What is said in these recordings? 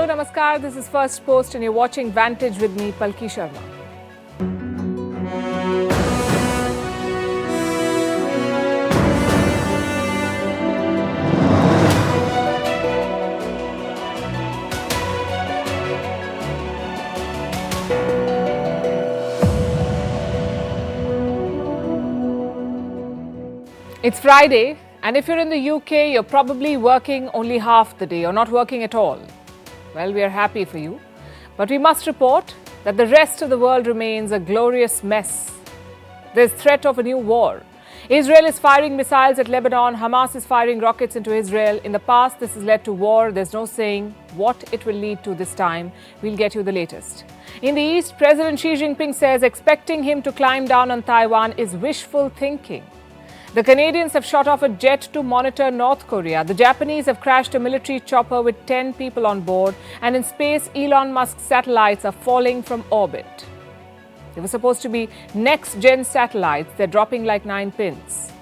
Hello, Namaskar. This is Firstpost and you're watching Vantage with me, Palki Sharma. It's Friday, and if you're in the UK, you're probably working only half the day or not working at all. Well, we are happy for you. But we must report that the rest of the world remains a glorious mess. There's threat of a new war. Israel is firing missiles at Lebanon. Hamas is firing rockets into Israel. In the past, this has led to war. There's no saying what it will lead to this time. We'll get you the latest. In the East, President Xi Jinping says expecting him to climb down on Taiwan is wishful thinking. The Canadians have shot off a jet to monitor North Korea. The Japanese have crashed a military chopper with 10 people on board. And in space, Elon Musk's satellites are falling from orbit. They were supposed to be next-gen satellites. They're dropping like 9 pins.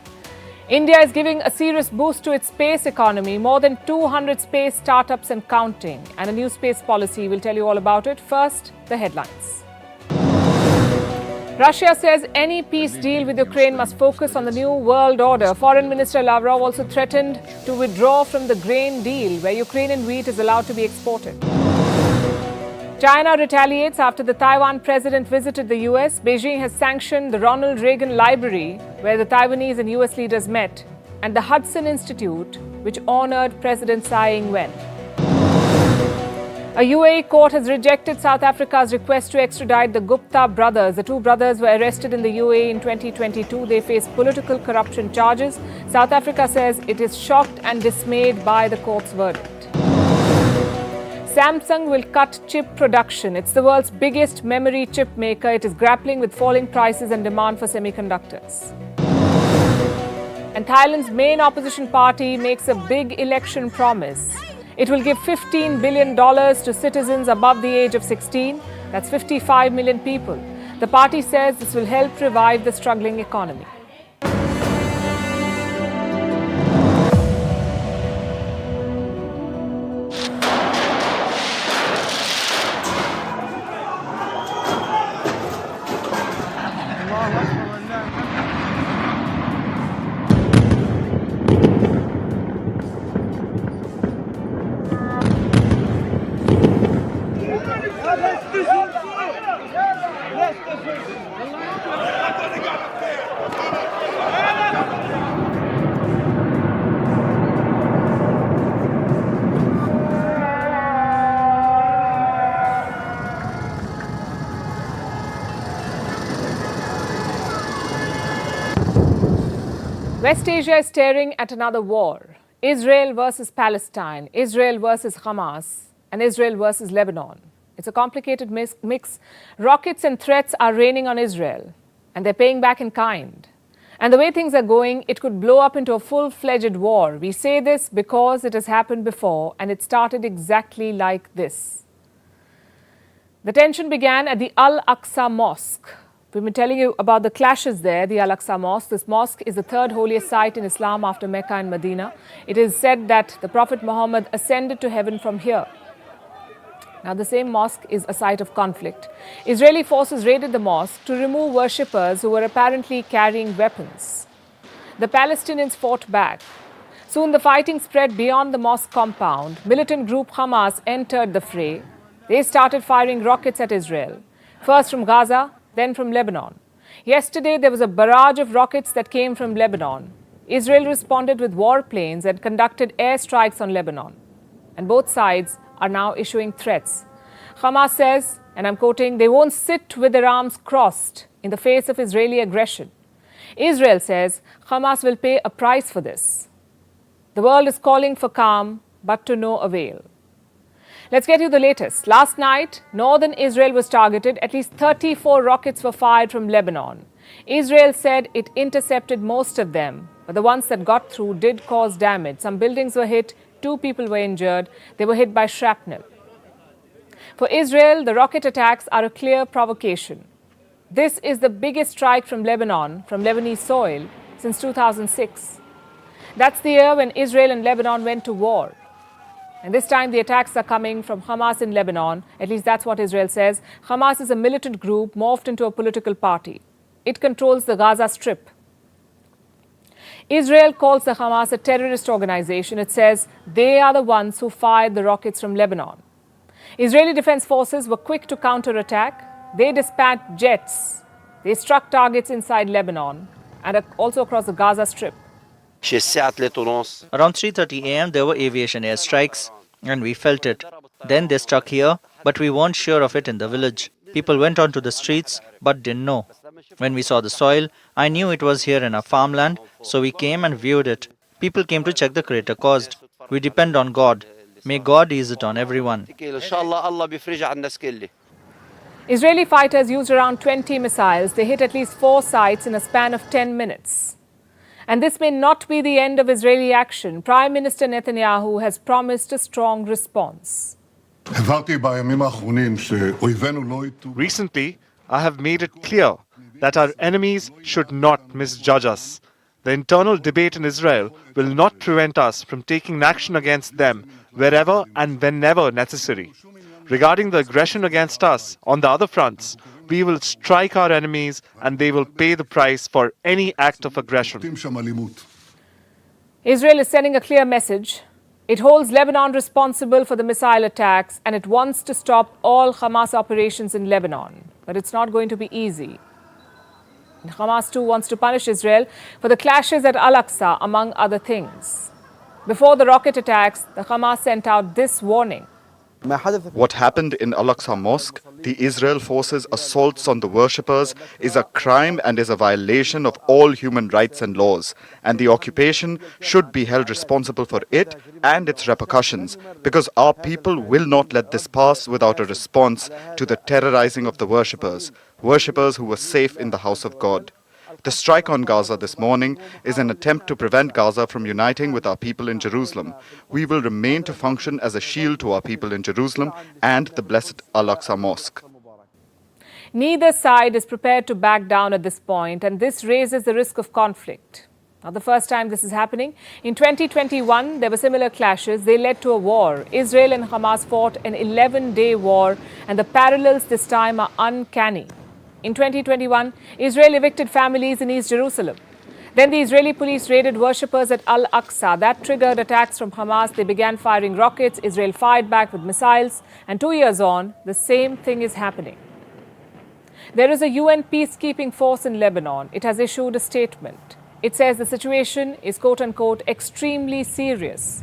India is giving a serious boost to its space economy. More than 200 space startups and counting. And a new space policy. We'll tell you all about it. First, the headlines. Russia says any peace deal with Ukraine must focus on the new world order. Foreign Minister Lavrov also threatened to withdraw from the grain deal where Ukrainian wheat is allowed to be exported. China retaliates after the Taiwan president visited the US. Beijing has sanctioned the Ronald Reagan Library where the Taiwanese and US leaders met, and the Hudson Institute, which honored President Tsai Ing-wen. A UAE court has rejected South Africa's request to extradite the Gupta brothers. The two brothers were arrested in the UAE in 2022. They face political corruption charges. South Africa says it is shocked and dismayed by the court's verdict. Samsung will cut chip production. It's the world's biggest memory chip maker. It is grappling with falling prices and demand for semiconductors. And Thailand's main opposition party makes a big election promise. It will give $15 billion to citizens above the age of 16. That's 55 million people. The party says this will help revive the struggling economy. West Asia is staring at another war. Israel versus Palestine, Israel versus Hamas, and Israel versus Lebanon. It's a complicated mix. Rockets and threats are raining on Israel, and they're paying back in kind. And the way things are going, it could blow up into a full-fledged war. We say this because it has happened before, and it started exactly like this. The tension began at the Al-Aqsa Mosque. We've been telling you about the clashes there, the Al-Aqsa Mosque. This mosque is the third holiest site in Islam after Mecca and Medina. It is said that the Prophet Muhammad ascended to heaven from here. Now, the same mosque is a site of conflict. Israeli forces raided the mosque to remove worshippers who were apparently carrying weapons. The Palestinians fought back. Soon the fighting spread beyond the mosque compound. Militant group Hamas entered the fray. They started firing rockets at Israel, first from Gaza, then from Lebanon. Yesterday, there was a barrage of rockets that came from Lebanon. Israel responded with warplanes and conducted airstrikes on Lebanon. And both sides are now issuing threats. Hamas says, and I'm quoting, they won't sit with their arms crossed in the face of Israeli aggression. Israel says Hamas will pay a price for this. The world is calling for calm, but to no avail. Let's get you the latest. Last night, northern Israel was targeted. At least 34 rockets were fired from Lebanon. Israel said it intercepted most of them, but the ones that got through did cause damage. Some buildings were hit, 2 people were injured. They were hit by shrapnel. For Israel, the rocket attacks are a clear provocation. This is the biggest strike from Lebanon, from Lebanese soil, since 2006. That's the year when Israel and Lebanon went to war. And this time the attacks are coming from Hamas in Lebanon. At least that's what Israel says. Hamas is a militant group morphed into a political party. It controls the Gaza Strip. Israel calls the Hamas a terrorist organization. It says they are the ones who fired the rockets from Lebanon. Israeli defense forces were quick to counterattack. They dispatched jets. They struck targets inside Lebanon and also across the Gaza Strip. Around 3:30 a.m. there were aviation airstrikes and we felt it. Then they struck here, but we weren't sure of it in the village. People went onto the streets but didn't know. When we saw the soil, I knew it was here in our farmland, so we came and viewed it. People came to check the crater caused. We depend on God. May God ease it on everyone. Israeli fighters used around 20 missiles. They hit at least 4 sites in a span of 10 minutes. And this may not be the end of Israeli action. Prime Minister Netanyahu has promised a strong response. Recently, I have made it clear that our enemies should not misjudge us. The internal debate in Israel will not prevent us from taking action against them wherever and whenever necessary. Regarding the aggression against us on the other fronts, we will strike our enemies and they will pay the price for any act of aggression. Israel is sending a clear message. It holds Lebanon responsible for the missile attacks and it wants to stop all Hamas operations in Lebanon. But it's not going to be easy. And Hamas too wants to punish Israel for the clashes at Al-Aqsa, among other things. Before the rocket attacks, the Hamas sent out this warning. What happened in Al-Aqsa Mosque, the Israel forces' assaults on the worshippers, is a crime and is a violation of all human rights and laws. And the occupation should be held responsible for it and its repercussions, because our people will not let this pass without a response to the terrorizing of the worshippers who were safe in the house of God. The strike on Gaza this morning is an attempt to prevent Gaza from uniting with our people in Jerusalem. We will remain to function as a shield to our people in Jerusalem and the blessed Al-Aqsa Mosque. Neither side is prepared to back down at this point, and this raises the risk of conflict. Not the first time this is happening. In 2021, there were similar clashes. They led to a war. Israel and Hamas fought an 11-day war, and the parallels this time are uncanny. In 2021, Israel evicted families in East Jerusalem. Then the Israeli police raided worshippers at Al-Aqsa. That triggered attacks from Hamas. They began firing rockets. Israel fired back with missiles. And 2 years on, the same thing is happening. There is a UN peacekeeping force in Lebanon. It has issued a statement. It says the situation is, quote-unquote, extremely serious.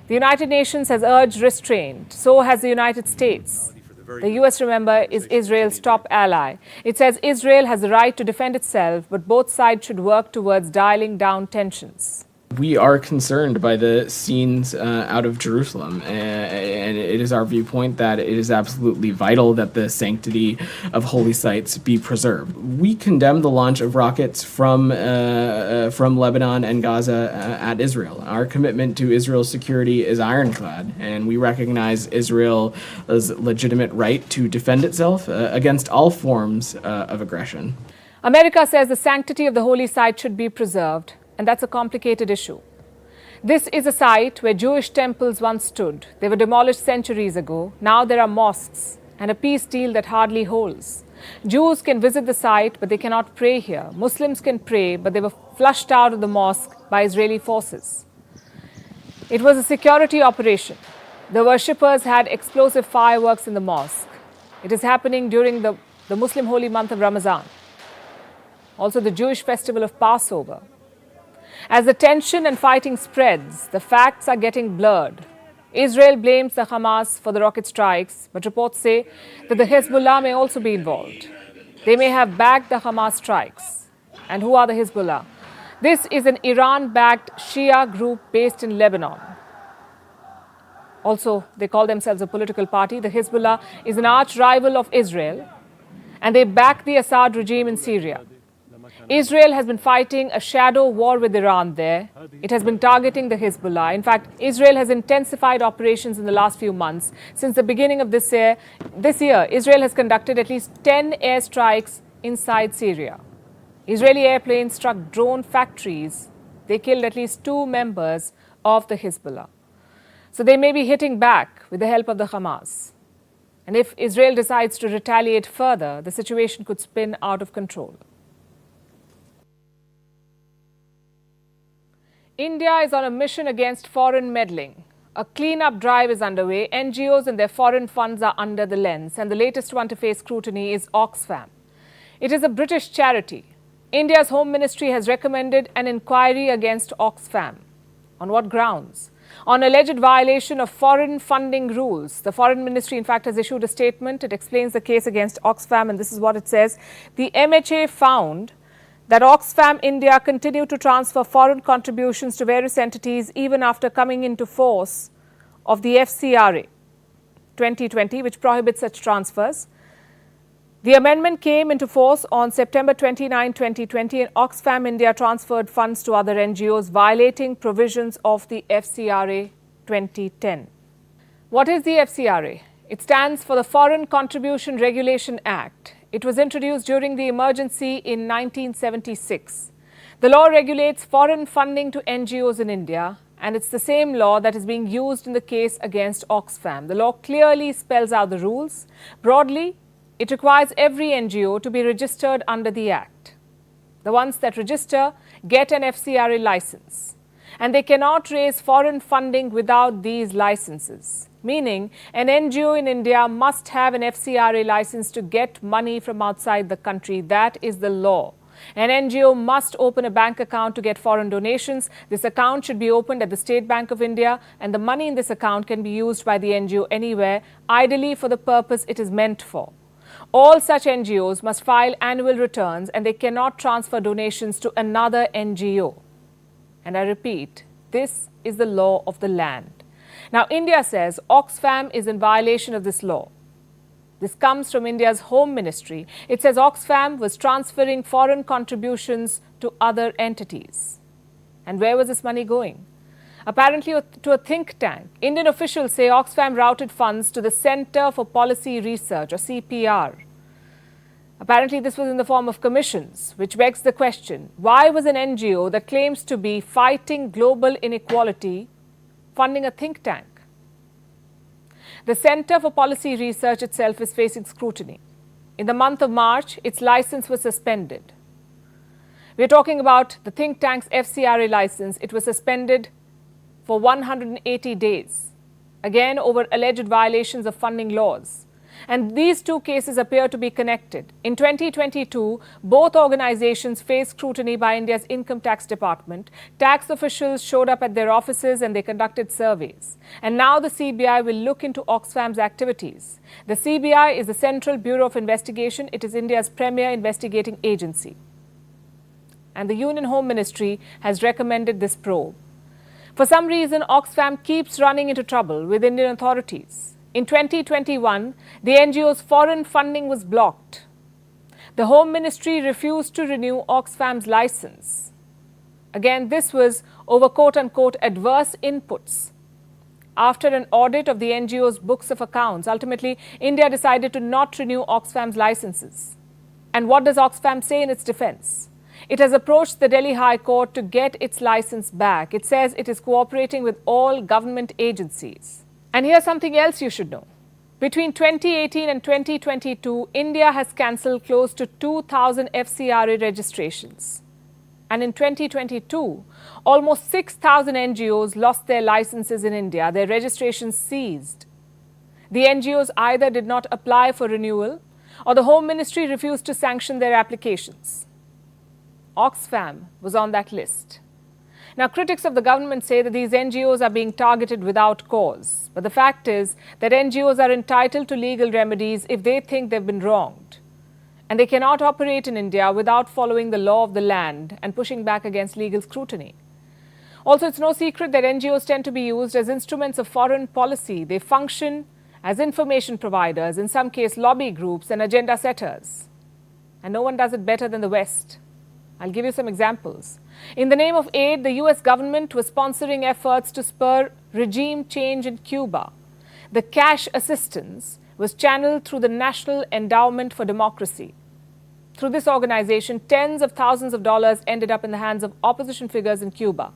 The United Nations has urged restraint. So has the United States. The US, remember, is Israel's top ally. It says Israel has the right to defend itself, but both sides should work towards dialing down tensions. We are concerned by the scenes out of Jerusalem, and it is our viewpoint that it is absolutely vital that the sanctity of holy sites be preserved. We condemn the launch of rockets from Lebanon and Gaza at Israel. Our commitment to Israel's security is ironclad, and we recognize Israel's legitimate right to defend itself against all forms of aggression. America says the sanctity of the holy site should be preserved. And that's a complicated issue. This is a site where Jewish temples once stood. They were demolished centuries ago. Now there are mosques and a peace deal that hardly holds. Jews can visit the site, but they cannot pray here. Muslims can pray, but they were flushed out of the mosque by Israeli forces. It was a security operation. The worshippers had explosive fireworks in the mosque. It is happening during the Muslim holy month of Ramadan. Also the Jewish festival of Passover. As the tension and fighting spreads, the facts are getting blurred. Israel blames the Hamas for the rocket strikes, but reports say that the Hezbollah may also be involved. They may have backed the Hamas strikes. And who are the Hezbollah? This is an Iran-backed Shia group based in Lebanon. Also, they call themselves a political party. The Hezbollah is an arch rival of Israel, and they back the Assad regime in Syria. Israel has been fighting a shadow war with Iran there. It has been targeting the Hezbollah. In fact, Israel has intensified operations in the last few months. Since the beginning of this year, Israel has conducted at least 10 airstrikes inside Syria. Israeli airplanes struck drone factories. They killed at least 2 members of the Hezbollah. So they may be hitting back with the help of the Hamas. And if Israel decides to retaliate further, the situation could spin out of control. India is on a mission against foreign meddling. A clean-up drive is underway. NGOs and their foreign funds are under the lens, and the latest one to face scrutiny is Oxfam. It is a British charity. India's Home Ministry has recommended an inquiry against Oxfam. On what grounds? On alleged violation of foreign funding rules. The Foreign Ministry, in fact, has issued a statement. It explains the case against Oxfam, and this is what it says. The MHA found that Oxfam India continued to transfer foreign contributions to various entities even after coming into force of the FCRA 2020, which prohibits such transfers. The amendment came into force on September 29, 2020, and Oxfam India transferred funds to other NGOs, violating provisions of the FCRA 2010. What is the FCRA? It stands for the Foreign Contribution Regulation Act. It was introduced during the emergency in 1976. The law regulates foreign funding to NGOs in India, and it's the same law that is being used in the case against Oxfam. The law clearly spells out the rules. Broadly, it requires every NGO to be registered under the Act. The ones that register get an FCRA license, and they cannot raise foreign funding without these licenses. Meaning, an NGO in India must have an FCRA license to get money from outside the country. That is the law. An NGO must open a bank account to get foreign donations. This account should be opened at the State Bank of India, and the money in this account can be used by the NGO anywhere, ideally for the purpose it is meant for. All such NGOs must file annual returns, and they cannot transfer donations to another NGO. And I repeat, this is the law of the land. Now, India says Oxfam is in violation of this law. This comes from India's Home Ministry. It says Oxfam was transferring foreign contributions to other entities. And where was this money going? Apparently to a think tank. Indian officials say Oxfam routed funds to the Centre for Policy Research, or CPR. Apparently this was in the form of commissions, which begs the question, why was an NGO that claims to be fighting global inequality funding a think tank? The Centre for Policy Research itself is facing scrutiny. In the month of March, its license was suspended. We're talking about the think tank's FCRA license. It was suspended for 180 days, again over alleged violations of funding laws. And these two cases appear to be connected. In 2022, both organizations faced scrutiny by India's Income Tax Department. Tax officials showed up at their offices and they conducted surveys. And now the CBI will look into Oxfam's activities. The CBI is the Central Bureau of Investigation. It is India's premier investigating agency. And the Union Home Ministry has recommended this probe. For some reason, Oxfam keeps running into trouble with Indian authorities. In 2021, the NGO's foreign funding was blocked. The Home Ministry refused to renew Oxfam's license. Again, this was over quote-unquote adverse inputs. After an audit of the NGO's books of accounts, ultimately, India decided to not renew Oxfam's licenses. And what does Oxfam say in its defense? It has approached the Delhi High Court to get its license back. It says it is cooperating with all government agencies. And here's something else you should know. Between 2018 and 2022, India has cancelled close to 2,000 FCRA registrations. And in 2022, almost 6,000 NGOs lost their licenses in India, their registrations seized. The NGOs either did not apply for renewal or the Home Ministry refused to sanction their applications. Oxfam was on that list. Now, critics of the government say that these NGOs are being targeted without cause. But the fact is that NGOs are entitled to legal remedies if they think they've been wronged. And they cannot operate in India without following the law of the land and pushing back against legal scrutiny. Also, it's no secret that NGOs tend to be used as instruments of foreign policy. They function as information providers, in some cases lobby groups and agenda setters. And no one does it better than the West. I'll give you some examples. In the name of aid, the US government was sponsoring efforts to spur regime change in Cuba. The cash assistance was channeled through the National Endowment for Democracy. Through this organization, tens of thousands of dollars ended up in the hands of opposition figures in Cuba.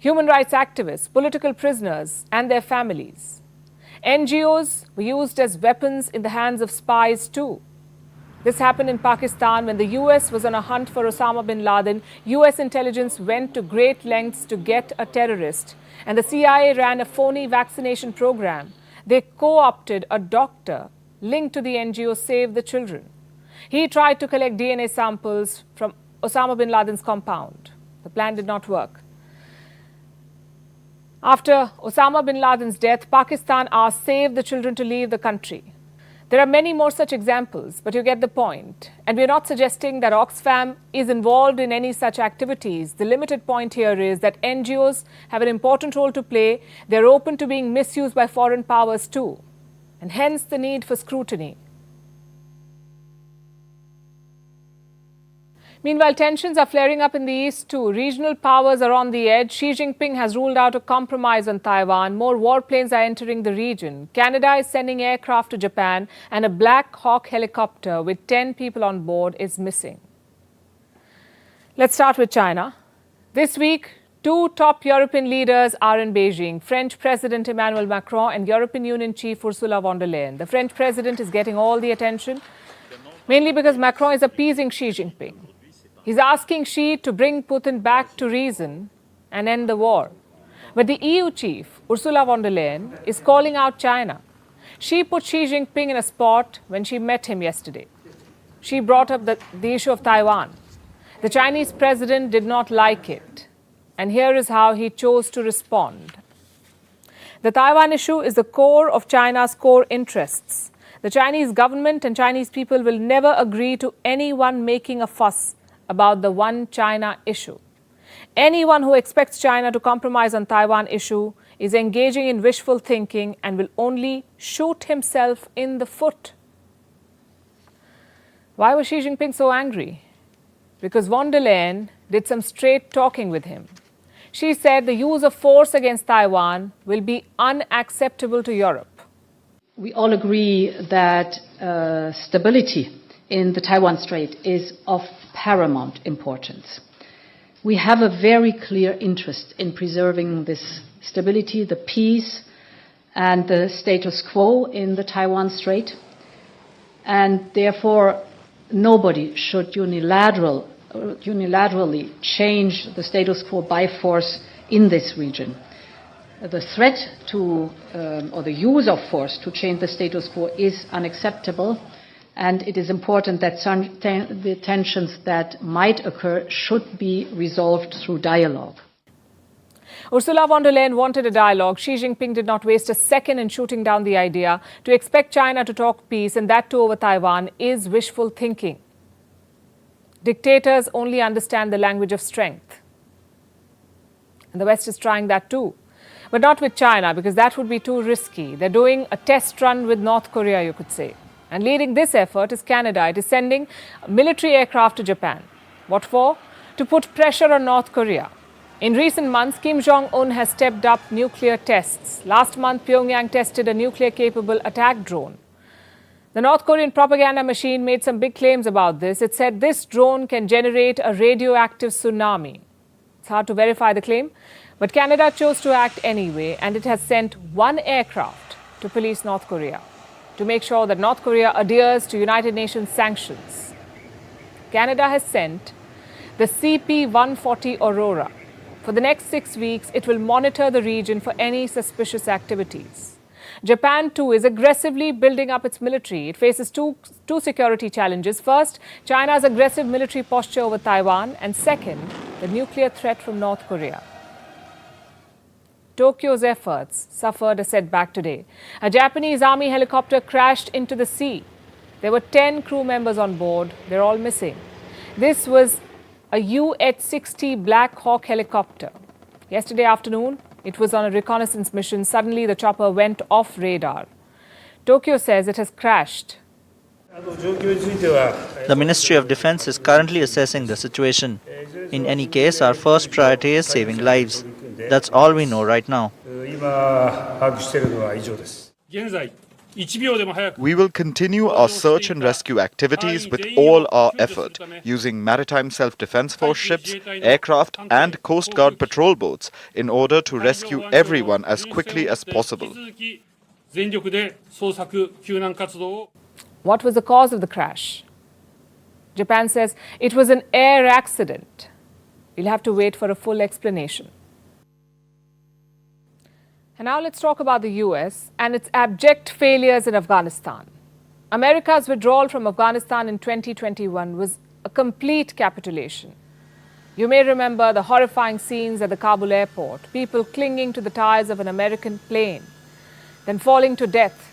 human rights activists, political prisoners, and their families. NGOs were used as weapons in the hands of spies too. This happened in Pakistan when the US was on a hunt for Osama bin Laden. US intelligence went to great lengths to get a terrorist, and the CIA ran a phony vaccination program. They co-opted a doctor linked to the NGO Save the Children. He tried to collect DNA samples from Osama bin Laden's compound. The plan did not work. After Osama bin Laden's death, Pakistan asked Save the Children to leave the country. There are many more such examples, but you get the point. And we're not suggesting that Oxfam is involved in any such activities. The limited point here is that NGOs have an important role to play. They're open to being misused by foreign powers too, and hence the need for scrutiny. Meanwhile, tensions are flaring up in the east too. Regional powers are on the edge. Xi Jinping has ruled out a compromise on Taiwan. More warplanes are entering the region. Canada is sending aircraft to Japan, and a Black Hawk helicopter with 10 people on board is missing. Let's start with China. This week, two top European leaders are in Beijing, French President Emmanuel Macron and European Union Chief Ursula von der Leyen. The French president is getting all the attention, mainly because Macron is appeasing Xi Jinping. He's asking Xi to bring Putin back to reason and end the war. But the EU chief, Ursula von der Leyen, is calling out China. She put Xi Jinping in a spot when she met him yesterday. She brought up the issue of Taiwan. The Chinese president did not like it. And here is how he chose to respond. The Taiwan issue is the core of China's core interests. The Chinese government and Chinese people will never agree to anyone making a fuss about the one China issue. Anyone who expects China to compromise on Taiwan issue is engaging in wishful thinking and will only shoot himself in the foot. Why was Xi Jinping so angry? Because von der Leyen did some straight talking with him. She said the use of force against Taiwan will be unacceptable to Europe. We all agree that stability in the Taiwan Strait is of paramount importance. We have a very clear interest in preserving this stability, the peace, and the status quo in the Taiwan Strait. And therefore, nobody should unilaterally change the status quo by force in this region. The threat to, or the use of force to change the status quo is unacceptable. And it is important that the tensions that might occur should be resolved through dialogue. Ursula von der Leyen wanted a dialogue. Xi Jinping did not waste a second in shooting down the idea. To expect China to talk peace, and that too over Taiwan, is wishful thinking. Dictators only understand the language of strength. And the West is trying that too. But not with China, because that would be too risky. They're doing a test run with North Korea, you could say. And leading this effort is Canada. It is sending military aircraft to Japan. What for? To put pressure on North Korea. In recent months, Kim Jong-un has stepped up nuclear tests. Last month, Pyongyang tested a nuclear-capable attack drone. The North Korean propaganda machine made some big claims about this. It said this drone can generate a radioactive tsunami. It's hard to verify the claim, but Canada chose to act anyway, and it has sent one aircraft to police North Korea, to make sure that North Korea adheres to United Nations sanctions. Canada has sent the CP-140 Aurora. For the next 6 weeks, it will monitor the region for any suspicious activities. Japan, too, is aggressively building up its military. It faces two security challenges. First, China's aggressive military posture over Taiwan, and second, the nuclear threat from North Korea. Tokyo's efforts suffered a setback today. A Japanese army helicopter crashed into the sea. There were 10 crew members on board. They're all missing. This was a UH-60 Black Hawk helicopter. Yesterday afternoon, it was on a reconnaissance mission. Suddenly, the chopper went off radar. Tokyo says it has crashed. The Ministry of Defense is currently assessing the situation. In any case, our first priority is saving lives. That's all we know right now. We will continue our search and rescue activities with all our effort, using maritime self-defense force ships, aircraft and Coast Guard patrol boats in order to rescue everyone as quickly as possible. What was the cause of the crash? Japan says it was an air accident. We'll have to wait for a full explanation. And now let's talk about the US and its abject failures in Afghanistan. America's withdrawal from Afghanistan in 2021 was a complete capitulation. You may remember the horrifying scenes at the Kabul airport, people clinging to the tires of an American plane, then falling to death.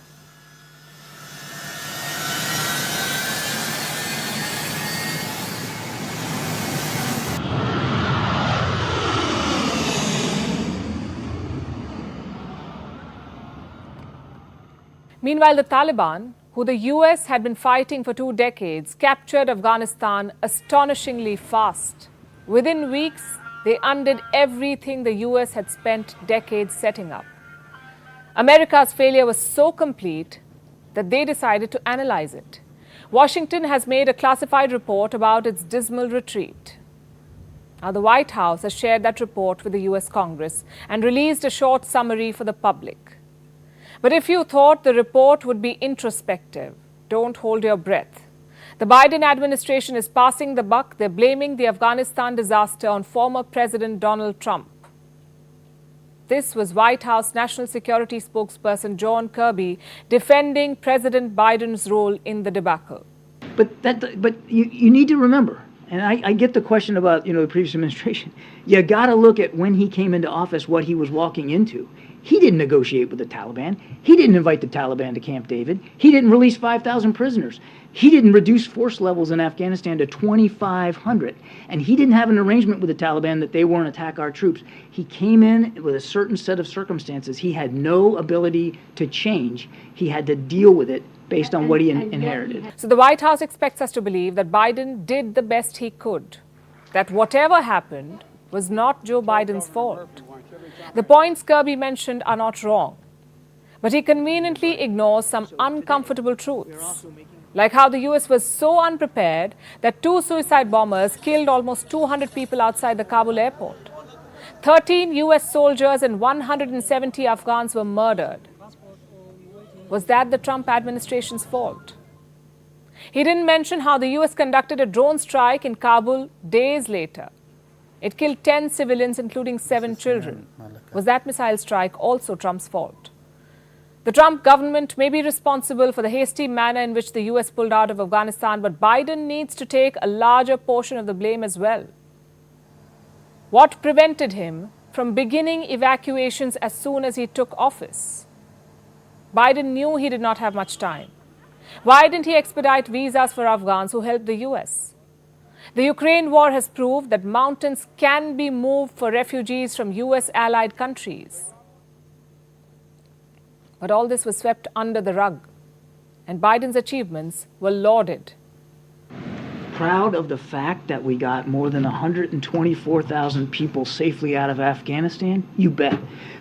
Meanwhile, the Taliban, who the US had been fighting for 2 decades, captured Afghanistan astonishingly fast. Within weeks, they undid everything the US had spent decades setting up. America's failure was so complete that they decided to analyze it. Washington has made a classified report about its dismal retreat. Now, the White House has shared that report with the US Congress and released a short summary for the public. But if you thought the report would be introspective, don't hold your breath. The Biden administration is passing the buck. They're blaming the Afghanistan disaster on former President Donald Trump. This was White House National Security spokesperson John Kirby defending President Biden's role in the debacle. But you need to remember, and I get the question about the previous administration. You got to look at when he came into office, what he was walking into. He didn't negotiate with the Taliban. He didn't invite the Taliban to Camp David. He didn't release 5,000 prisoners. He didn't reduce force levels in Afghanistan to 2,500. And he didn't have an arrangement with the Taliban that they won't attack our troops. He came in with a certain set of circumstances. He had no ability to change. He had to deal with it based on what he inherited. So the White House expects us to believe that Biden did the best he could, that whatever happened was not Joe Biden's fault. The points Kirby mentioned are not wrong, but he conveniently ignores some uncomfortable truths, like how the US was so unprepared that 2 suicide bombers killed almost 200 people outside the Kabul airport. 13 US soldiers and 170 Afghans were murdered. Was that the Trump administration's fault? He didn't mention how the US conducted a drone strike in Kabul days later. It killed 10 civilians, including 7 children. Was that missile strike also Trump's fault? The Trump government may be responsible for the hasty manner in which the US pulled out of Afghanistan, but Biden needs to take a larger portion of the blame as well. What prevented him from beginning evacuations as soon as he took office? Biden knew he did not have much time. Why didn't he expedite visas for Afghans who helped the US? The Ukraine war has proved that mountains can be moved for refugees from US allied countries. But all this was swept under the rug, and Biden's achievements were lauded. Proud of the fact that we got more than 124,000 people safely out of Afghanistan? You bet.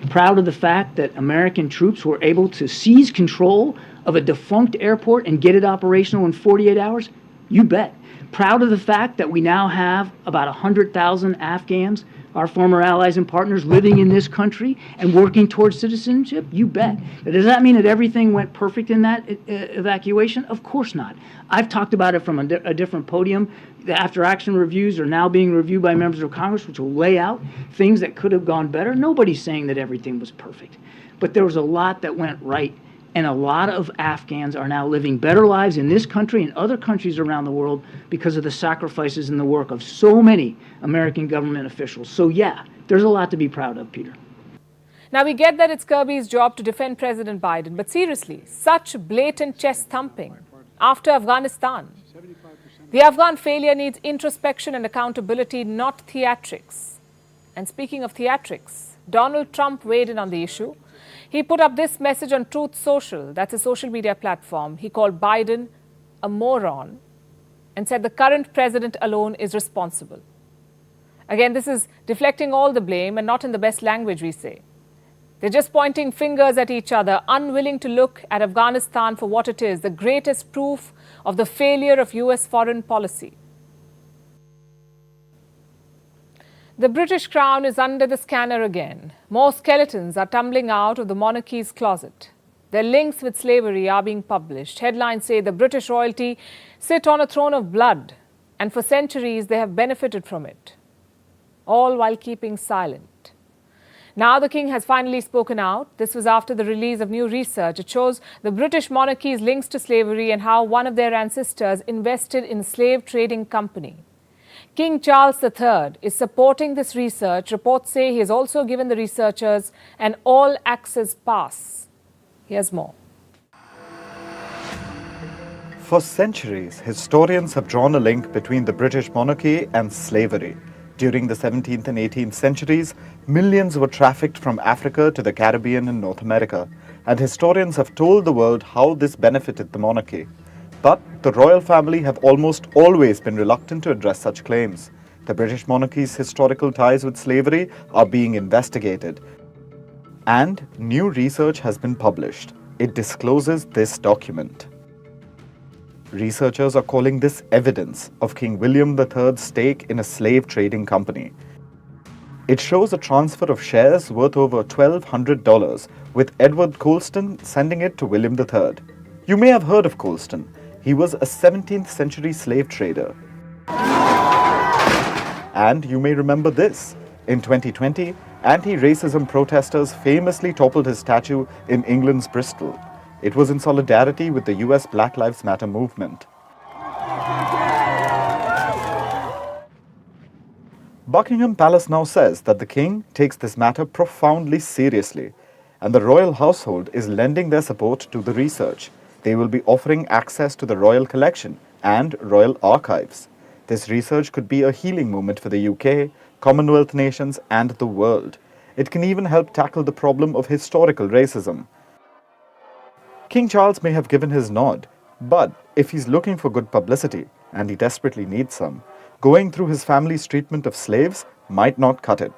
Proud of the fact that American troops were able to seize control of a defunct airport and get it operational in 48 hours? You bet. Proud of the fact that we now have about 100,000 Afghans, our former allies and partners, living in this country and working towards citizenship? You bet. But does that mean that everything went perfect in that evacuation? Of course not. I've talked about it from a different podium. The after-action reviews are now being reviewed by members of Congress, which will lay out things that could have gone better. Nobody's saying that everything was perfect. But there was a lot that went right. And a lot of Afghans are now living better lives in this country and other countries around the world because of the sacrifices and the work of so many American government officials. So yeah, there's a lot to be proud of, Peter. Now, we get that it's Kirby's job to defend President Biden, but seriously, such blatant chest thumping after Afghanistan. The Afghan failure needs introspection and accountability, not theatrics. And speaking of theatrics, Donald Trump weighed in on the issue. He put up this message on Truth Social, that's a social media platform. He called Biden a moron and said the current president alone is responsible. Again, this is deflecting all the blame and not in the best language, we say. They're just pointing fingers at each other, unwilling to look at Afghanistan for what it is, the greatest proof of the failure of US foreign policy. The British crown is under the scanner again. More skeletons are tumbling out of the monarchy's closet. Their links with slavery are being published. Headlines say the British royalty sit on a throne of blood, and for centuries they have benefited from it, all while keeping silent. Now the king has finally spoken out. This was after the release of new research. It shows the British monarchy's links to slavery and how one of their ancestors invested in a slave trading company. King Charles III is supporting this research. Reports say he has also given the researchers an all-access pass. Here's more. For centuries, historians have drawn a link between the British monarchy and slavery. During the 17th and 18th centuries, millions were trafficked from Africa to the Caribbean and North America, and historians have told the world how this benefited the monarchy. But the royal family have almost always been reluctant to address such claims. The British monarchy's historical ties with slavery are being investigated, and new research has been published. It discloses this document. Researchers are calling this evidence of King William III's stake in a slave trading company. It shows a transfer of shares worth over $1,200, with Edward Colston sending it to William III. You may have heard of Colston. He was a 17th century slave trader. And you may remember this. In 2020, anti-racism protesters famously toppled his statue in England's Bristol. It was in solidarity with the US Black Lives Matter movement. Buckingham Palace now says that the king takes this matter profoundly seriously, and the royal household is lending their support to the research. They will be offering access to the royal collection and royal archives. This research could be a healing moment for the UK, Commonwealth nations, and the world. It can even help tackle the problem of historical racism. King Charles may have given his nod, but if he's looking for good publicity, and he desperately needs some, going through his family's treatment of slaves might not cut it.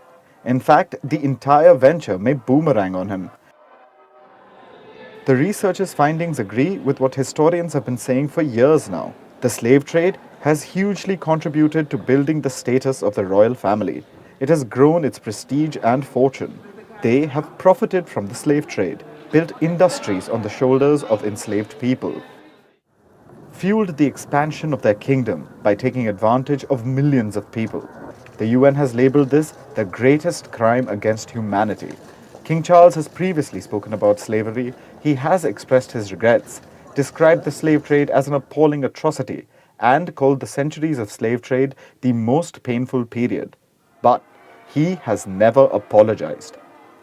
In fact, the entire venture may boomerang on him. The researchers' findings agree with what historians have been saying for years now. The slave trade has hugely contributed to building the status of the royal family. It has grown its prestige and fortune. They have profited from the slave trade, built industries on the shoulders of enslaved people, fueled the expansion of their kingdom by taking advantage of millions of people. The UN has labeled this the greatest crime against humanity. King Charles has previously spoken about slavery. He has expressed his regrets, described the slave trade as an appalling atrocity, and called the centuries of slave trade the most painful period. But he has never apologized,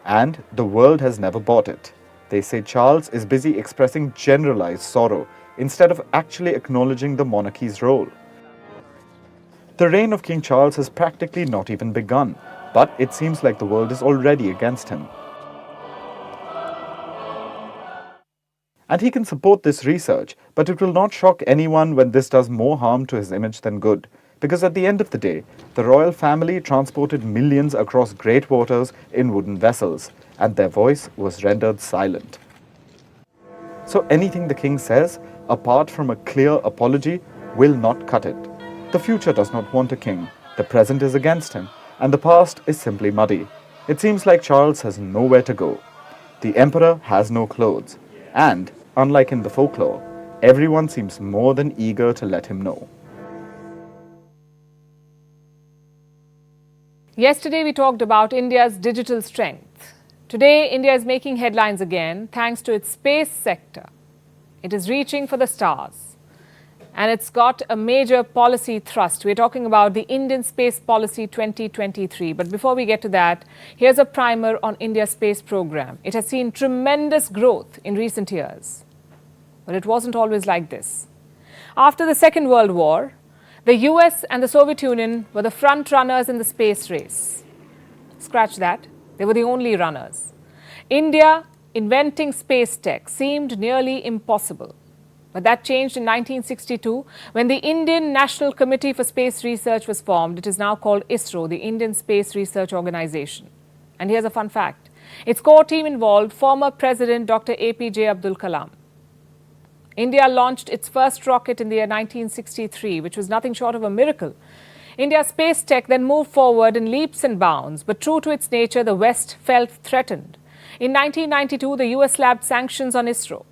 and the world has never bought it. They say Charles is busy expressing generalized sorrow instead of actually acknowledging the monarchy's role. The reign of King Charles has practically not even begun, but it seems like the world is already against him. And he can support this research, but it will not shock anyone when this does more harm to his image than good. Because at the end of the day, the royal family transported millions across great waters in wooden vessels, and their voice was rendered silent. So anything the king says, apart from a clear apology, will not cut it. The future does not want a king, the present is against him, and the past is simply muddy. It seems like Charles has nowhere to go. The emperor has no clothes, and, unlike in the folklore, everyone seems more than eager to let him know. Yesterday we talked about India's digital strength. Today, India is making headlines again thanks to its space sector. It is reaching for the stars, and it's got a major policy thrust. We're talking about the Indian Space Policy 2023. But before we get to that, here's a primer on India's space program. It has seen tremendous growth in recent years, but it wasn't always like this. After the Second World War, the US and the Soviet Union were the front runners in the space race. Scratch that. They were the only runners. India inventing space tech seemed nearly impossible. But that changed in 1962 when the Indian National Committee for Space Research was formed. It is now called ISRO, the Indian Space Research Organization. And here's a fun fact. Its core team involved former President Dr. APJ Abdul Kalam. India launched its first rocket in the year 1963, which was nothing short of a miracle. India's space tech then moved forward in leaps and bounds, but true to its nature, the West felt threatened. In 1992, the US slapped sanctions on ISRO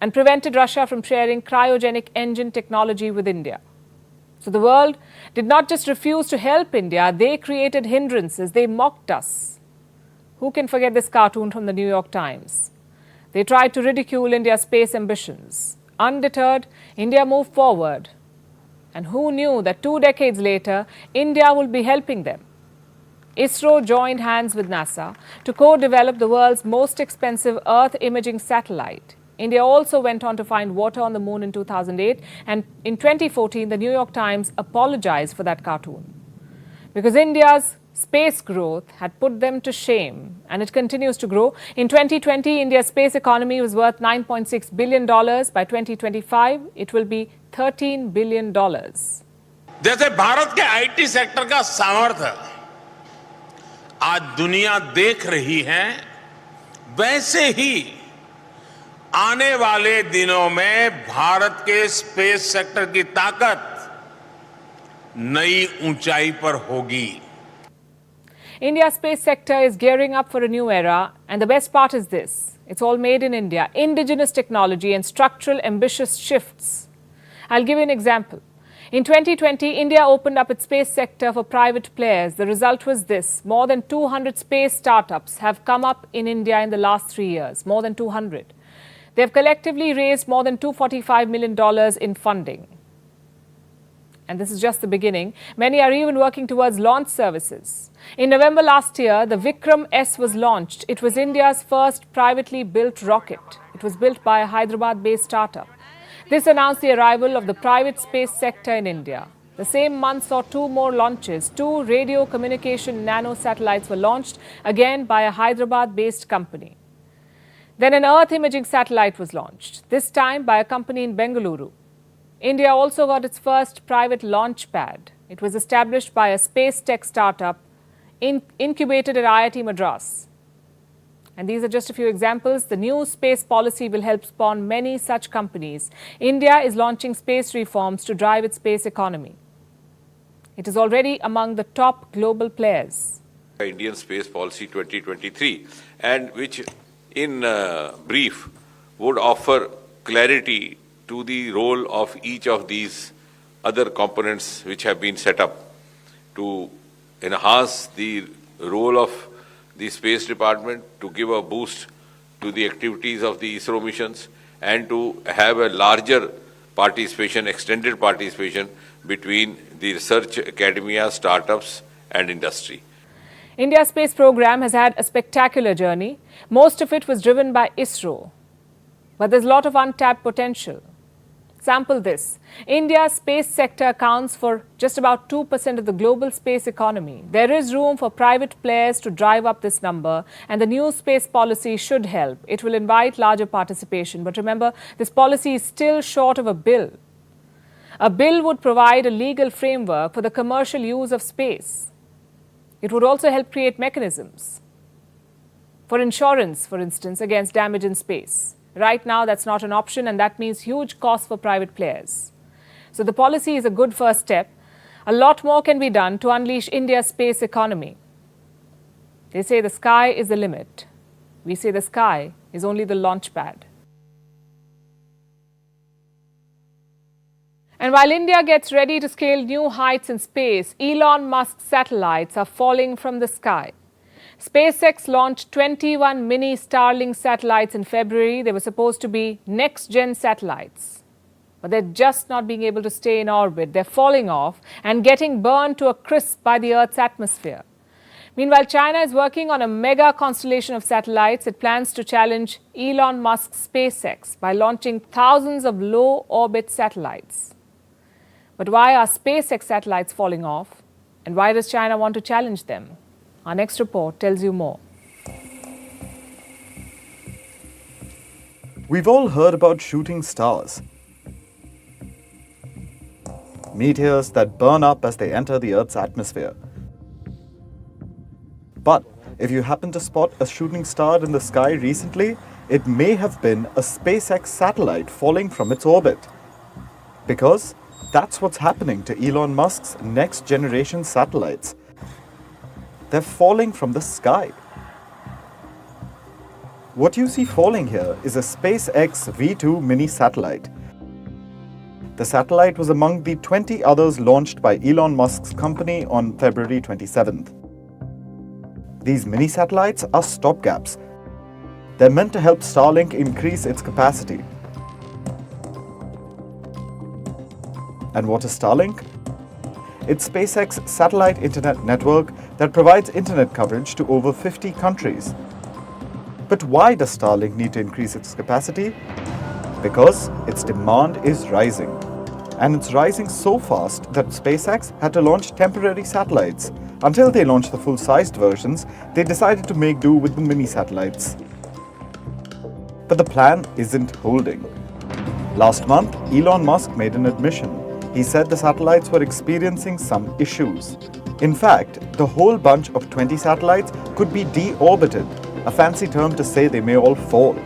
and prevented Russia from sharing cryogenic engine technology with India. So the world did not just refuse to help India, they created hindrances, they mocked us. Who can forget this cartoon from the New York Times? They tried to ridicule India's space ambitions. Undeterred, India moved forward. And who knew that 2 decades later, India will be helping them? ISRO joined hands with NASA to co-develop the world's most expensive Earth imaging satellite. India also went on to find water on the moon in 2008, and in 2014, the New York Times apologized for that cartoon. Because India's space growth had put them to shame, and it continues to grow. In 2020, India's space economy was worth $9.6 billion. By 2025, it will be $13 billion. जैसे भारत के IT sector का सामर्थ्य आज दुनिया देख रही है, वैसे ही आने वाले दिनों में भारत के स्पेस सेक्टर की ताकत नई ऊंचाई पर होगी. India's space sector is gearing up for a new era, and the best part is this: it's all made in India, indigenous technology and structural ambitious shifts. I'll give you an example. In 2020, India opened up its space sector for private players. The result was this: more than 200 space startups have come up in India in the last 3 years, more than 200. They have collectively raised more than $245 million in funding. And this is just the beginning. Many are even working towards launch services. In November last year, the Vikram S was launched. It was India's first privately built rocket. It was built by a Hyderabad-based startup. This announced the arrival of the private space sector in India. The same month saw 2 more launches. 2 radio communication nano satellites were launched, again by a Hyderabad-based company. Then an Earth imaging satellite was launched, this time by a company in Bengaluru. India also got its first private launch pad. It was established by a space tech startup incubated at IIT Madras. And these are just a few examples. The new space policy will help spawn many such companies. India is launching space reforms to drive its space economy. It is already among the top global players. Indian Space Policy 2023, and which in brief would offer clarity to the role of each of these other components which have been set up to enhance the role of the Space Department, to give a boost to the activities of the ISRO missions, and to have a larger participation, extended participation between the research academia, startups and industry. India's space program has had a spectacular journey. Most of it was driven by ISRO. But there's a lot of untapped potential. Sample this. India's space sector accounts for just about 2% of the global space economy. There is room for private players to drive up this number, and the new space policy should help. It will invite larger participation. But remember, this policy is still short of a bill. A bill would provide a legal framework for the commercial use of space. It would also help create mechanisms for insurance, for instance, against damage in space. Right now, that's not an option, and that means huge costs for private players. So the policy is a good first step. A lot more can be done to unleash India's space economy. They say the sky is the limit. We say the sky is only the launch pad. And while India gets ready to scale new heights in space, Elon Musk's satellites are falling from the sky. SpaceX launched 21 mini Starlink satellites in February. They were supposed to be next-gen satellites. But they're just not being able to stay in orbit. They're falling off and getting burned to a crisp by the Earth's atmosphere. Meanwhile, China is working on a mega constellation of satellites. It plans to challenge Elon Musk's SpaceX by launching thousands of low-orbit satellites. But why are SpaceX satellites falling off? And why does China want to challenge them? Our next report tells you more. We've all heard about shooting stars. Meteors that burn up as they enter the Earth's atmosphere. But If you happen to spot a shooting star in the sky recently, it may have been a SpaceX satellite falling from its orbit. Because that's what's happening to Elon Musk's next generation satellites. They're falling from the sky. What you see falling here is a SpaceX V2 mini satellite. The satellite was among the 20 others launched by Elon Musk's company on February 27th. These mini satellites are stopgaps. They're meant to help Starlink increase its capacity. And what is Starlink? It's SpaceX's satellite internet network that provides internet coverage to over 50 countries. But why does Starlink need to increase its capacity? Because its demand is rising. And it's rising so fast that SpaceX had to launch temporary satellites. Until they launched the full-sized versions, they decided to make do with the mini satellites. But the plan isn't holding. Last month, Elon Musk made an admission. He said the satellites were experiencing some issues. In fact, the whole bunch of 20 satellites could be deorbited, a fancy term to say they may all fall.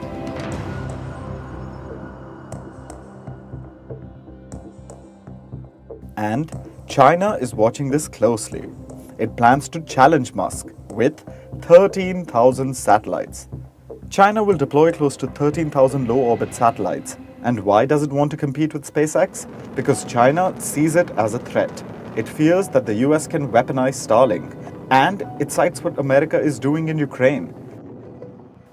And China is watching this closely. It plans to challenge Musk with 13,000 satellites. China will deploy close to 13,000 low-orbit satellites. And why does it want to compete with SpaceX? Because China sees it as a threat. It fears that the US can weaponize Starlink, and it cites what America is doing in Ukraine.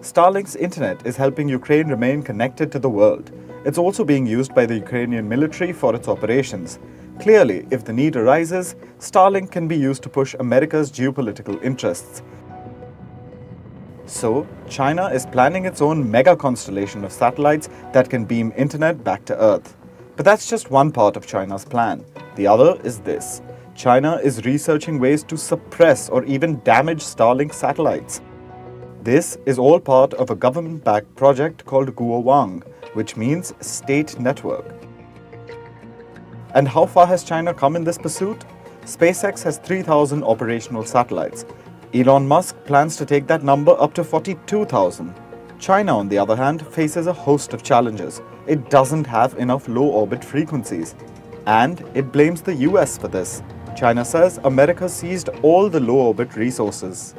Starlink's internet is helping Ukraine remain connected to the world. It's also being used by the Ukrainian military for its operations. Clearly, if the need arises, Starlink can be used to push America's geopolitical interests. So, China is planning its own mega constellation of satellites that can beam internet back to Earth. But that's just one part of China's plan. The other is this. China is researching ways to suppress or even damage Starlink satellites. This is all part of a government-backed project called Guowang, which means state network. And how far has China come in this pursuit? SpaceX has 3,000 operational satellites. Elon Musk plans to take that number up to 42,000. China, on the other hand, faces a host of challenges. It doesn't have enough low-orbit frequencies. And it blames the US for this. China says America seized all the low-orbit resources.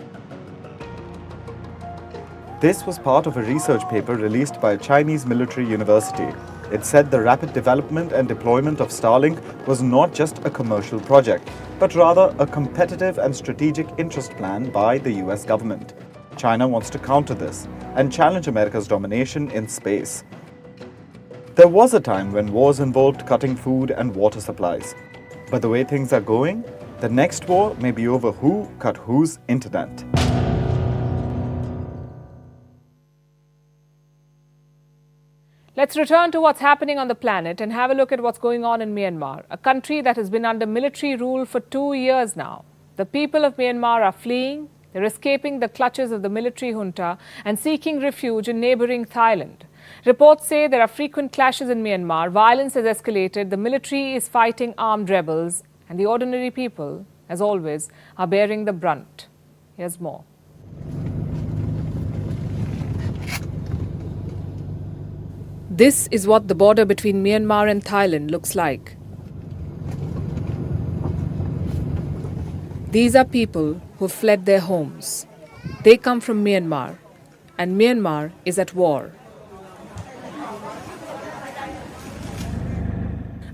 This was part of a research paper released by a Chinese military university. It said the rapid development and deployment of Starlink was not just a commercial project, but rather a competitive and strategic interest plan by the US government. China wants to counter this and challenge America's domination in space. There was a time when wars involved cutting food and water supplies. But the way things are going, the next war may be over who cut whose internet. Let's return to what's happening on the planet and have a look at what's going on in Myanmar, a country that has been under military rule for 2 years now. The people of Myanmar are fleeing, they're escaping the clutches of the military junta and seeking refuge in neighboring Thailand. Reports say there are frequent clashes in Myanmar, violence has escalated, the military is fighting armed rebels, and the ordinary people, as always, are bearing the brunt. Here's more. This is what the border between Myanmar and Thailand looks like. These are people who fled their homes. They come from Myanmar, and Myanmar is at war.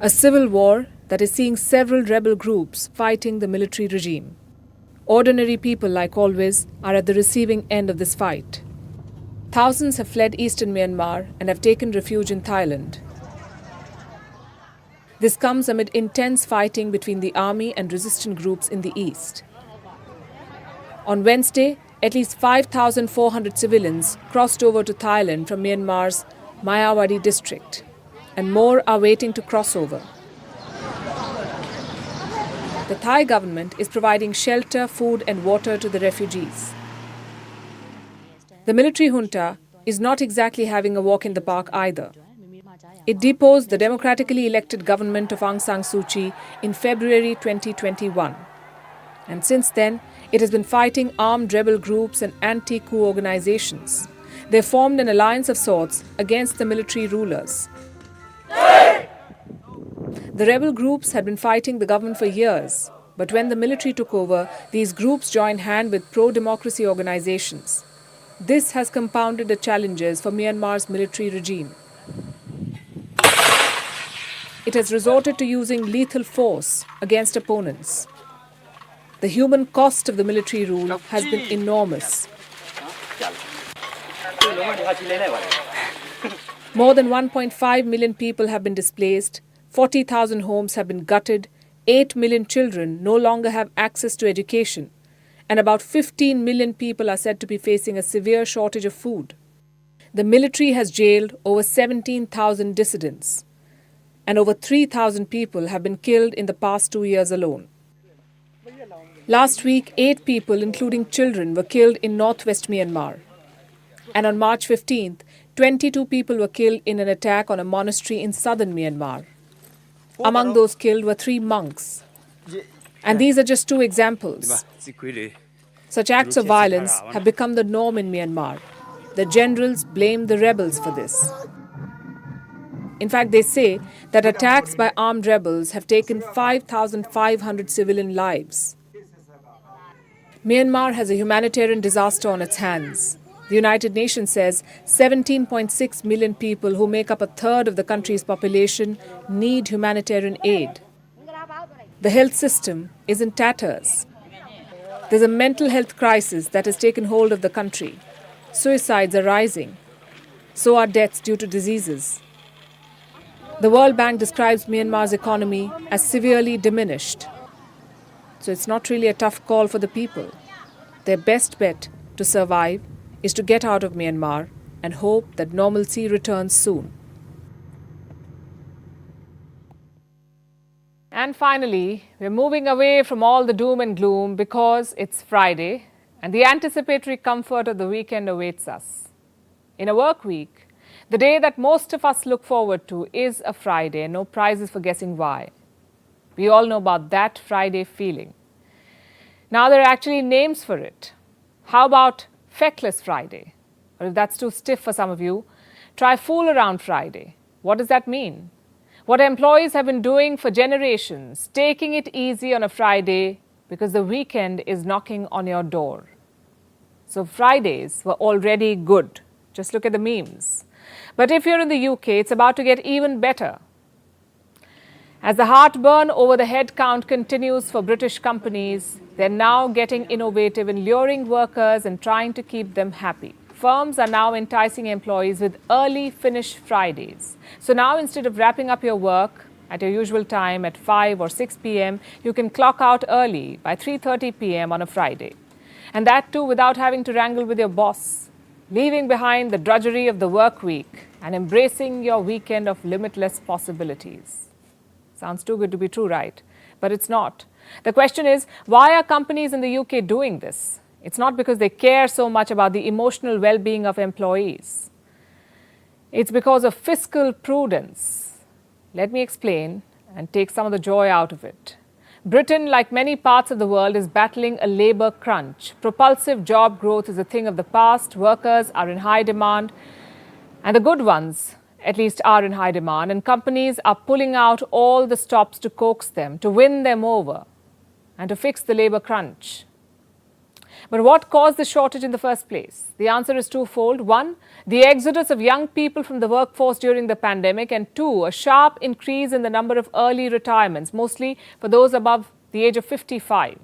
A civil war that is seeing several rebel groups fighting the military regime. Ordinary people, like always, are at the receiving end of this fight. Thousands have fled eastern Myanmar and have taken refuge in Thailand. This comes amid intense fighting between the army and resistant groups in the east. On Wednesday, at least 5,400 civilians crossed over to Thailand from Myanmar's Mayawadi district, and more are waiting to cross over. The Thai government is providing shelter, food and water to the refugees. The military junta is not exactly having a walk in the park either. It deposed the democratically elected government of Aung San Suu Kyi in February 2021. And since then, It has been fighting armed rebel groups and anti-coup organizations. They formed an alliance of sorts against the military rulers. The rebel groups had been fighting the government for years, but when the military took over, these groups joined hand with pro-democracy organizations. This has compounded the challenges for Myanmar's military regime. It has resorted to using lethal force against opponents. The human cost of the military rule has been enormous. More than 1.5 million people have been displaced, 40,000 homes have been gutted, 8 million children no longer have access to education, and about 15 million people are said to be facing a severe shortage of food. The military has jailed over 17,000 dissidents, and over 3,000 people have been killed in the past 2 years alone. Last week, 8 people, including children, were killed in northwest Myanmar. And on March 15th, 22 people were killed in an attack on a monastery in southern Myanmar. Among those killed were 3 monks. And these are just 2 examples. Such acts of violence have become the norm in Myanmar. The generals blame the rebels for this. In fact, they say that attacks by armed rebels have taken 5,500 civilian lives. Myanmar has a humanitarian disaster on its hands. The United Nations says 17.6 million people, who make up a third of the country's population, need humanitarian aid. The health system is in tatters. There's a mental health crisis that has taken hold of the country. Suicides are rising. So are deaths due to diseases. The World Bank describes Myanmar's economy as severely diminished. So it's not really a tough call for the people. Their best bet to survive is to get out of Myanmar and hope that normalcy returns soon. And finally, we're moving away from all the doom and gloom because it's Friday and the anticipatory comfort of the weekend awaits us. In a work week, the day that most of us look forward to is a Friday, and no prizes for guessing why. We all know about that Friday feeling. Now there are actually names for it. How about Feckless Friday? Or if that's too stiff for some of you, try Fool Around Friday. What does that mean? What employees have been doing for generations, taking it easy on a Friday because the weekend is knocking on your door. So Fridays were already good. Just look at the memes. But if you're in the UK, it's about to get even better. As the heartburn over the headcount continues for British companies, they're now getting innovative in luring workers and trying to keep them happy. Firms are now enticing employees with early finish Fridays. So now instead of wrapping up your work at your usual time at 5 or 6 p.m., you can clock out early by 3:30 p.m. on a Friday. And that too without having to wrangle with your boss, leaving behind the drudgery of the work week and embracing your weekend of limitless possibilities. Sounds too good to be true, right? But it's not. The question is, why are companies in the UK doing this? It's not because they care so much about the emotional well-being of employees. It's because of fiscal prudence. Let me explain and take some of the joy out of it. Britain, like many parts of the world, is battling a labour crunch. Propulsive job growth is a thing of the past. Workers are in high demand, and the good ones, at least, are in high demand, and companies are pulling out all the stops to coax them, to win them over, and to fix the labour crunch. But what caused the shortage in the first place? The answer is twofold. 1, the exodus of young people from the workforce during the pandemic, and 2, a sharp increase in the number of early retirements, mostly for those above the age of 55.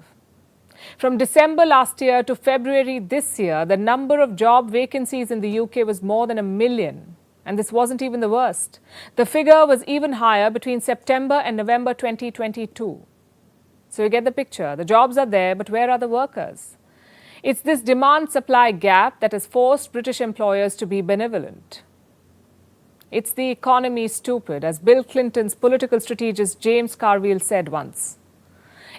From December last year to February this year, the number of job vacancies in the UK was more than 1 million. And this wasn't even the worst. The figure was even higher between September and November 2022. So you get the picture. The jobs are there, but where are the workers? It's this demand-supply gap that has forced British employers to be benevolent. It's the economy, stupid, as Bill Clinton's political strategist James Carville said once.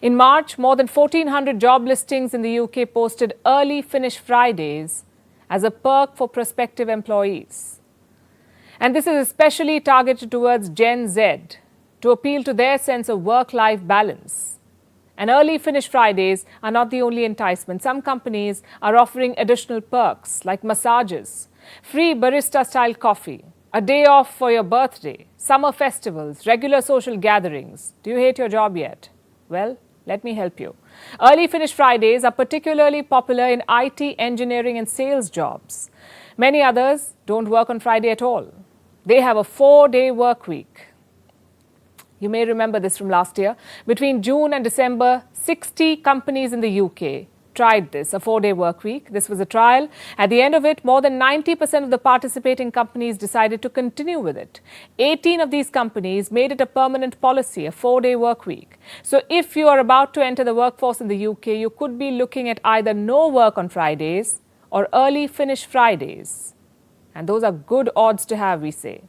In March, more than 1,400 job listings in the UK posted early finish Fridays as a perk for prospective employees. And this is especially targeted towards Gen Z to appeal to their sense of work-life balance. And early finish Fridays are not the only enticement. Some companies are offering additional perks like massages, free barista-style coffee, a day off for your birthday, summer festivals, regular social gatherings. Do you hate your job yet? Well, let me help you. Early finish Fridays are particularly popular in IT, engineering and sales jobs. Many others don't work on Friday at all. They have a 4-day work week. You may remember this from last year. Between June and December, 60 companies in the UK tried this, a 4-day work week. This was a trial. At the end of it, more than 90% of the participating companies decided to continue with it. 18 of these companies made it a permanent policy, a 4-day work week. So if you are about to enter the workforce in the UK, you could be looking at either no work on Fridays or early finish Fridays. And those are good odds to have, we say.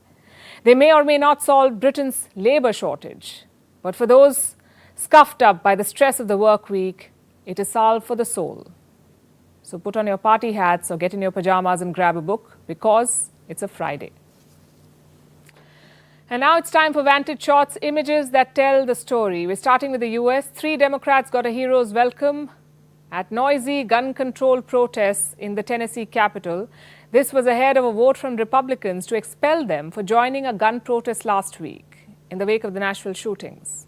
They may or may not solve Britain's labour shortage. But for those scuffed up by the stress of the work week, it is salve for the soul. So put on your party hats or get in your pajamas and grab a book because it's a Friday. And now it's time for Vantage Shots, images that tell the story. We're starting with the US. 3 Democrats got a hero's welcome at noisy gun control protests in the Tennessee Capitol. This was ahead of a vote from Republicans to expel them for joining a gun protest last week in the wake of the Nashville shootings.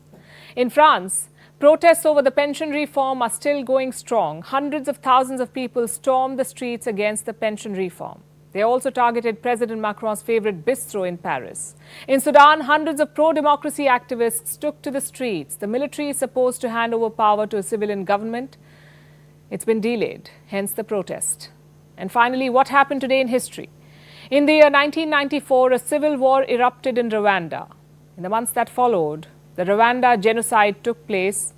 In France, protests over the pension reform are still going strong. Hundreds of thousands of people stormed the streets against the pension reform. They also targeted President Macron's favorite bistro in Paris. In Sudan, hundreds of pro-democracy activists took to the streets. The military is supposed to hand over power to a civilian government. It's been delayed, hence the protest. And finally, what happened today in history? In the year 1994, a civil war erupted in Rwanda. In the months that followed, the Rwanda genocide took place.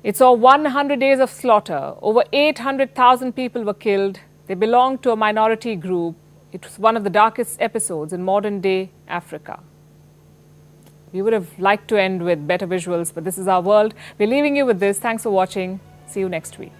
It saw 100 days of slaughter. Over 800,000 people were killed. They belonged to a minority group. It was one of the darkest episodes in modern-day Africa. We would have liked to end with better visuals, but this is our world. We're leaving you with this. Thanks for watching. See you next week.